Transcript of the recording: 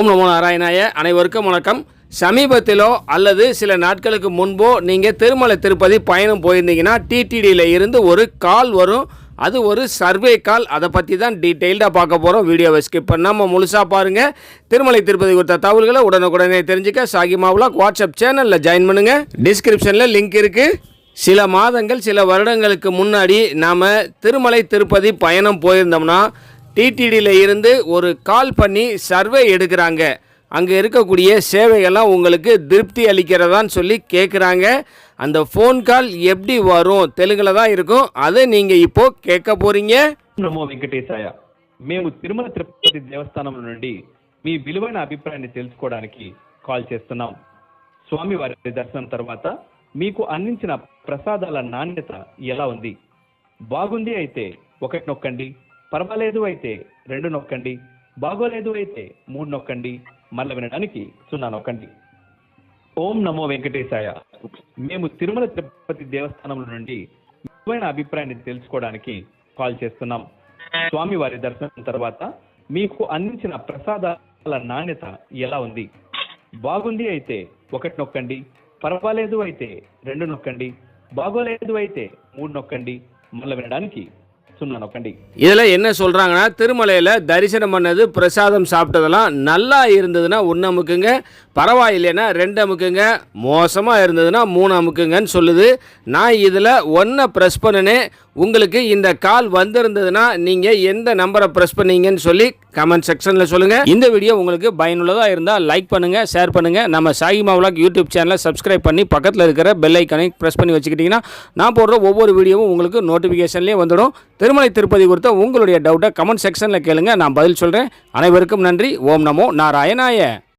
ஓம் நமோ நாராயணாய. அனைவருக்கும் வணக்கம். சமீபத்திலோ அல்லது சில நாட்களுக்கு முன்போ நீங்கள் திருமலை திருப்பதி பயணம் போயிருந்தீங்கன்னா டிடிடியில் இருந்து ஒரு கால் வரும். அது ஒரு சர்வே கால். அதை பற்றி தான் டீட்டெயில்டாக பார்க்க போகிறோம். வீடியோவை ஸ்கிப் பண்ணாமல் முழுசாக பாருங்கள். திருமலை திருப்பதி கொடுத்த தகவல்களை உடனுக்குடனே தெரிஞ்சுக்க சாகிமா விலாக் வாட்ஸ்அப் சேனலில் ஜாயின் பண்ணுங்கள். டிஸ்கிரிப்ஷனில் லிங்க் இருக்குது. சில மாதங்கள் சில வருடங்களுக்கு முன்னாடி நாம் திருமலை திருப்பதி பயணம் போயிருந்தோம்னா டிடிடியில் இருந்து ஒரு கால் பண்ணி சர்வே எடுக்கிறாங்க. அங்கே இருக்கக்கூடிய சேவைகள்லாம் உங்களுக்கு திருப்தி அளிக்கிறதான்னு சொல்லி கேட்குறாங்க. அந்த ஃபோன் கால் எப்படி வரும்? தெலுங்கில் தான் இருக்கும். அதை நீங்கள் இப்போது கேட்க போகிறீங்க. నమో వెంకటేశాయ. మేము తిరుమల తిరుపతి దేవస్థానం నుండి మీ విలువైన అభిప్రాయాన్ని తెలుసుకోవడానికి కాల్ చేస్తున్నాం. స్వామి వారి దర్శనం తర్వాత మీకు అందించిన ప్రసాదాల నాణ్యత ఎలా ఉంది? బాగుంది అయితే 1 నొక్కండి, పర్వాలేదు అయితే 2 నొక్కండి, బాగోలేదు అయితే 3 నొక్కండి, మళ్ళీ వినడానికి 0 నొక్కండి. ఓం నమో వెంకటేశాయ. మేము తిరుమల తిరుపతి దేవస్థానం నుండి విలువైన అభిప్రాయాన్ని తెలుసుకోవడానికి కాల్ చేస్తున్నాం. స్వామి వారి దర్శనం తర్వాత మీకు అందించిన ప్రసాదాల నాణ్యత ఎలా ఉంది? బాగుంది అయితే 1 నొక్కండి, పర్వాలేదు అయితే 2 నొక్కండి, బాగోలేదు అయితే 3 నొక్కండి, మళ్ళీ వినడానికి 0 నొక్కండి. இதில் என்ன சொல்கிறாங்கன்னா, திருமலையில் தரிசனம் பண்ணது பிரசாதம் சாப்பிட்டதெல்லாம் நல்லா இருந்ததுன்னா 1 அமுக்குங்க, பரவாயில்லைன்னா 2 அமுக்குங்க, மோசமாக இருந்ததுன்னா 3 அமுக்குங்கன்னு சொல்லுது. நான் இதில் 1 ப்ரெஸ் பண்ணினேன். உங்களுக்கு இந்த கால் வந்திருந்ததுன்னா நீங்கள் எந்த நம்பரை ப்ரெஸ் பண்ணீங்கன்னு சொல்லி கமெண்ட் செக்ஷனில் சொல்லுங்கள். இந்த வீடியோ உங்களுக்கு பயனுள்ளதாக இருந்தால் லைக் பண்ணுங்கள், ஷேர் பண்ணுங்கள். நம்ம சாகிமா விலாக் யூடியூப் சேனலை சப்ஸ்கிரைப் பண்ணி பக்கத்தில் இருக்கிற பெல் ஐக்கானை ப்ரெஸ் பண்ணி வச்சுக்கிட்டிங்கன்னா நான் போடுற ஒவ்வொரு வீடியோவும் உங்களுக்கு நோட்டிஃபிகேஷன்லேயே வந்துடும். திருமலை திருப்பதி குறித்த உங்களுடைய டவுட்டை கமெண்ட் செக்ஷனில் கேளுங்க, நான் பதில் சொல்கிறேன். அனைவருக்கும் நன்றி. ஓம் நமோ நாராயணாய.